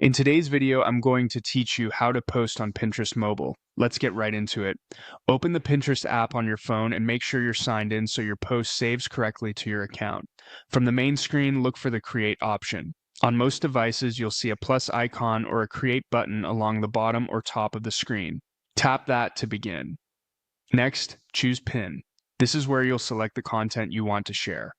In today's video, I'm going to teach you how to post on Pinterest mobile. Let's get right into it. Open the Pinterest app on your phone and make sure you're signed in so your post saves correctly to your account. From the main screen, look for the Create option. On most devices, you'll see a plus icon or a Create button along the bottom or top of the screen. Tap that to begin. Next, choose Pin. This is where you'll select the content you want to share.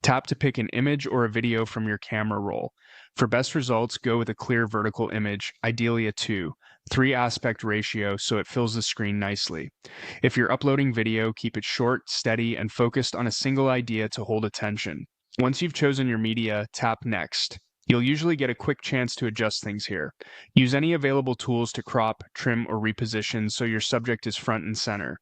Tap to pick an image or a video from your camera roll. For best results, go with a clear vertical image, ideally a 2:3 aspect ratio so it fills the screen nicely. If you're uploading video, keep it short, steady, and focused on a single idea to hold attention. Once you've chosen your media, tap Next. You'll usually get a quick chance to adjust things here. Use any available tools to crop, trim, or reposition so your subject is front and center.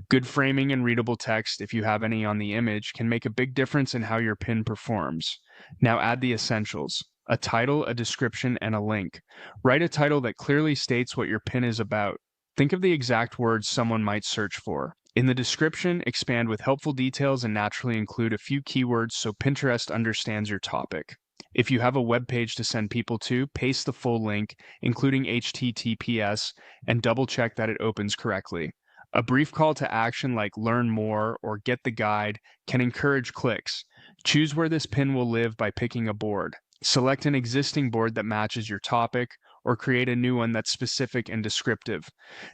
Good framing and readable text, if you have any on the image, can make a big difference in how your pin performs. Now add the essentials: a title, a description, and a link. Write a title that clearly states what your pin is about. Think of the exact words someone might search for. In the description, expand with helpful details and naturally include a few keywords so Pinterest understands your topic. If you have a web page to send people to, paste the full link, including HTTPS, and double check that it opens correctly. A brief call to action like learn more or get the guide can encourage clicks. Choose where this pin will live by picking a board. Select an existing board that matches your topic or create a new one that's specific and descriptive.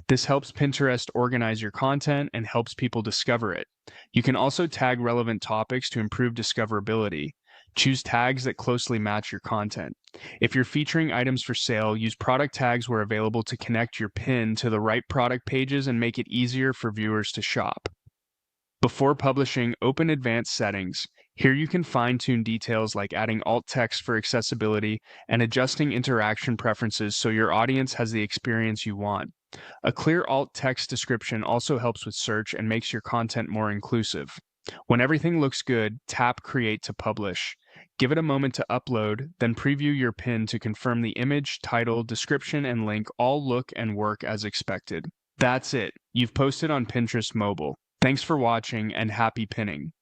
This helps Pinterest organize your content and helps people discover it. You can also tag relevant topics to improve discoverability. Choose tags that closely match your content. If you're featuring items for sale, use product tags where available to connect your pin to the right product pages and make it easier for viewers to shop. Before publishing, open Advanced Settings. Here you can fine-tune details like adding alt text for accessibility and adjusting interaction preferences so your audience has the experience you want. A clear alt text description also helps with search and makes your content more inclusive. When everything looks good, tap Create to publish. Give it a moment to upload, then preview your pin to confirm the image, title, description, and link all look and work as expected. That's it. You've posted on Pinterest mobile. Thanks for watching and happy pinning.